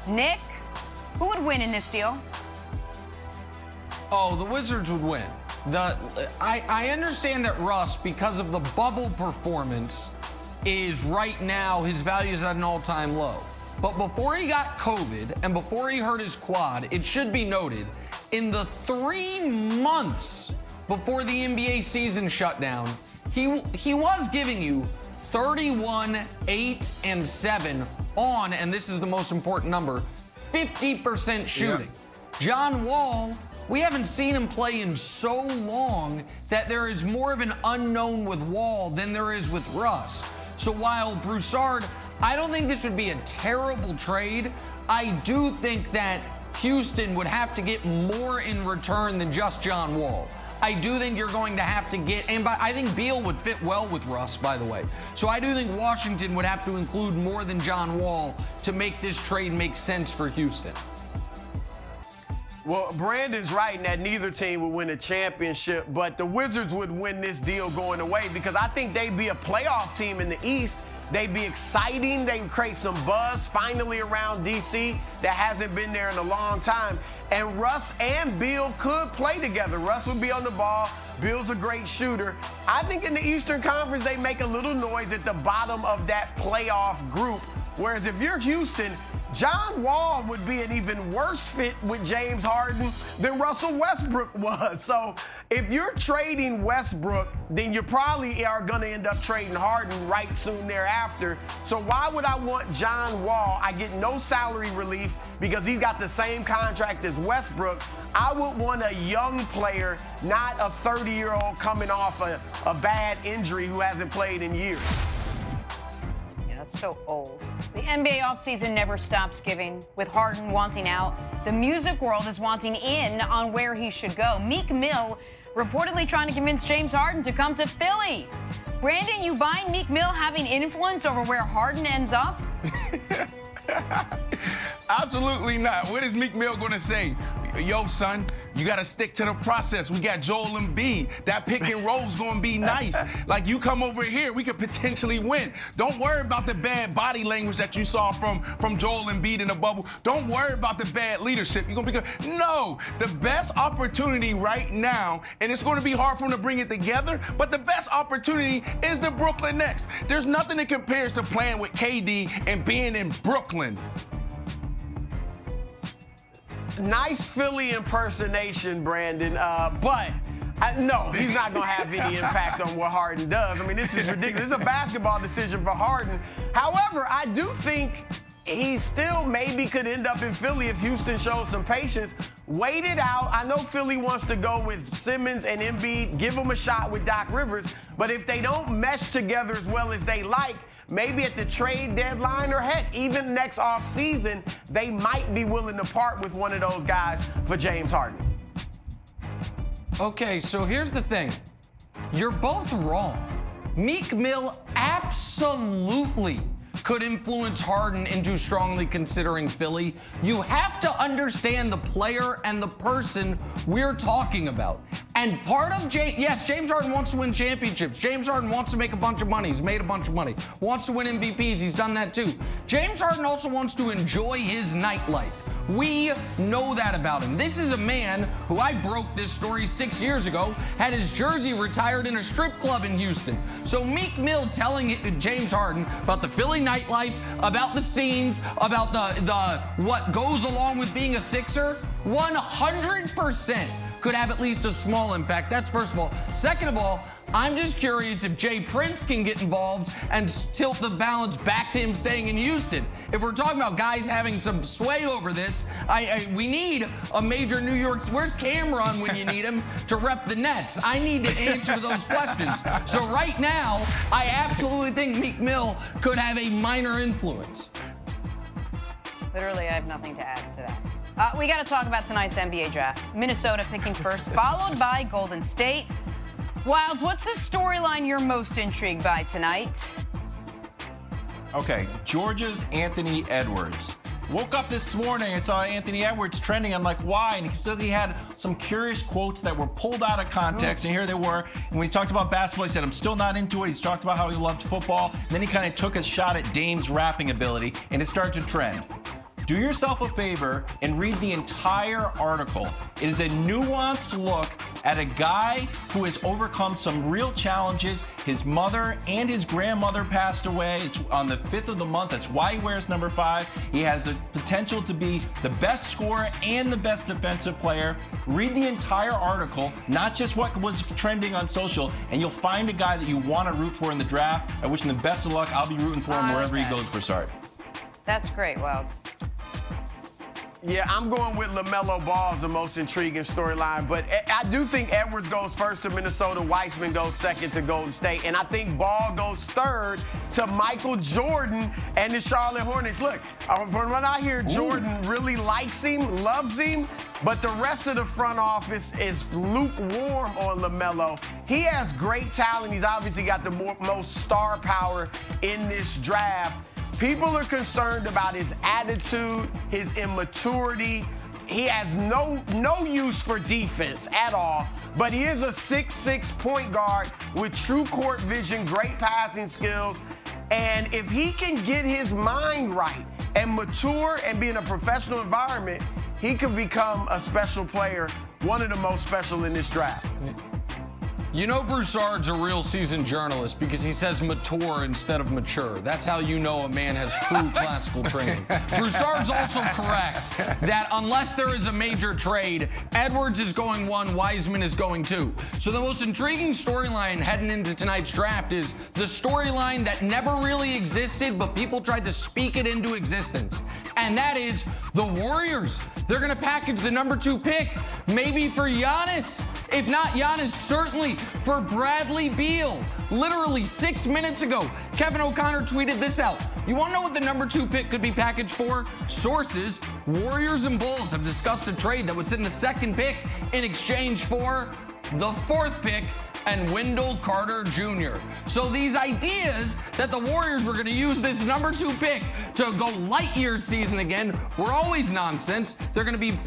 Nick, who would win in this deal? Oh, the Wizards would win. I understand that Russ, because of the bubble performance, is right now, his value is at an all-time low. But before he got COVID and before he hurt his quad, it should be noted, in the 3 months before the NBA season shut down, he was giving you 31, 8, and 7 on, and this is the most important number, 50% shooting. Yeah. John Wall, we haven't seen him play in so long that there is more of an unknown with Wall than there is with Russ. So while Broussard, I don't think this would be a terrible trade. I do think that Houston would have to get more in return than just John Wall. I do think you're going to have to get, and I think Beal would fit well with Russ, by the way. So I do think Washington would have to include more than John Wall to make this trade make sense for Houston. Well, Brandon's right in that neither team would win a championship, but the Wizards would win this deal going away because I think they'd be a playoff team in the East. They'd be exciting. They'd create some buzz finally around D.C. that hasn't been there in a long time. And Russ and Beal could play together. Russ would be on the ball. Beal's a great shooter. I think in the Eastern Conference, they make a little noise at the bottom of that playoff group. Whereas if you're Houston, John Wall would be an even worse fit with James Harden than Russell Westbrook was. So if you're trading Westbrook, then you probably are going to end up trading Harden right soon thereafter. So why would I want John Wall? I get no salary relief because he's got the same contract as Westbrook. I would want a young player, not a 30-year-old coming off a bad injury who hasn't played in years. So old. The NBA offseason never stops giving. With Harden wanting out, the music world is wanting in on where he should go. Meek Mill reportedly trying to convince James Harden to come to Philly. Brandon, you buying Meek Mill having influence over where Harden ends up? Absolutely not. What is Meek Mill going to say? Yo, son, you got to stick to the process. We got Joel Embiid. That pick and roll's going to be nice. Like, you come over here, we could potentially win. Don't worry about the bad body language that you saw from Joel Embiid in the bubble. Don't worry about the bad leadership. You're going to be good. No, the best opportunity right now, and it's going to be hard for them to bring it together, but the best opportunity is the Brooklyn Nets. There's nothing that compares to playing with KD and being in Brooklyn. Nice Philly impersonation, Brandon, but no, he's not going to have any impact on what Harden does. I mean, this is ridiculous. This is a basketball decision for Harden. However, I do think he still maybe could end up in Philly if Houston shows some patience. Wait it out. I know Philly wants to go with Simmons and Embiid, give them a shot with Doc Rivers, but if they don't mesh together as well as they like, maybe at the trade deadline or, heck, even next offseason, they might be willing to part with one of those guys for James Harden. Okay, so here's the thing. You're both wrong. Meek Mill absolutely could influence Harden into strongly considering Philly. You have to understand the player and the person we're talking about. And part of yes, James Harden wants to win championships. James Harden wants to make a bunch of money. He's made a bunch of money. Wants to win MVPs. He's done that too. James Harden also wants to enjoy his nightlife. We know that about him. This is a man who, I broke this story 6 years ago, had his jersey retired in a strip club in Houston. So Meek Mill telling James Harden about the Philly nightlife, about the scenes, about the what goes along with being a Sixer, 100% could have at least a small impact. That's first of all. Second of all, I'm just curious if Jay Prince can get involved and tilt the balance back to him staying in Houston. If we're talking about guys having some sway over this, we need a major New York. Where's Cameron when you need him to rep the Nets? I need to answer those questions. So right now, I absolutely think Meek Mill could have a minor influence. Literally, I have nothing to add to that. We got to talk about tonight's NBA draft. Minnesota picking first, followed by Golden State. Wilds, what's the storyline you're most intrigued by tonight? Okay, Georgia's Anthony Edwards. Woke up this morning and saw Anthony Edwards trending. I'm like, why? And he says he had some curious quotes that were pulled out of context, and here they were. And when he talked about basketball, he said, I'm still not into it. He's talked about how he loved football. And then he kind of took a shot at Dame's rapping ability, and it started to trend. Do yourself a favor and read the entire article. It is a nuanced look at a guy who has overcome some real challenges. His mother and his grandmother passed away. It's on the 5th of the month. That's why he wears number 5. He has the potential to be the best scorer and the best defensive player. Read the entire article, not just what was trending on social, and you'll find a guy that you want to root for in the draft. I wish him the best of luck. I'll be rooting for him wherever he goes, Broussard. That's great, Wild. Yeah, I'm going with LaMelo Ball as the most intriguing storyline, but I do think Edwards goes first to Minnesota, Wiseman goes second to Golden State, and I think Ball goes third to Michael Jordan and the Charlotte Hornets. Look, from what I hear, Jordan really likes him, loves him, but the rest of the front office is lukewarm on LaMelo. He has great talent. He's obviously got the most star power in this draft. People are concerned about his attitude, his immaturity. He has no use for defense at all, but he is a 6'6" point guard with true court vision, great passing skills. And if he can get his mind right and mature and be in a professional environment, he could become a special player, one of the most special in this draft. You know Broussard's a real seasoned journalist because he says mature instead of mature. That's how you know a man has true classical training. Broussard's also correct that unless there is a major trade, Edwards is going 1, Wiseman is going 2. So the most intriguing storyline heading into tonight's draft is the storyline that never really existed, but people tried to speak it into existence. And that is the Warriors. They're going to package the number 2 pick, maybe for Giannis. If not Giannis, certainly for Bradley Beal. Literally 6 minutes ago, Kevin O'Connor tweeted this out. You want to know what the number 2 pick could be packaged for? Sources, Warriors and Bulls have discussed a trade that would send the 2nd pick in exchange for the 4th pick and Wendell Carter Jr. So these ideas that the Warriors were going to use this number 2 pick to go light year season again were always nonsense. They're going to be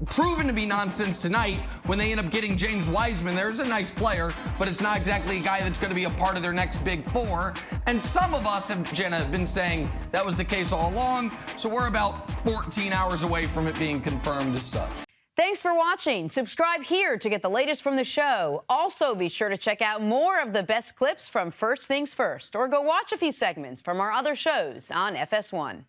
proven to be nonsense tonight when they end up getting James Wiseman. There's a nice player, but it's not exactly a guy that's going to be a part of their next big 4. And some of us have, Jenna, been saying that was the case all along. So we're about 14 hours away from it being confirmed as such. Thanks for watching. Subscribe here to get the latest from the show. Also, be sure to check out more of the best clips from First Things First, or go watch a few segments from our other shows on FS1.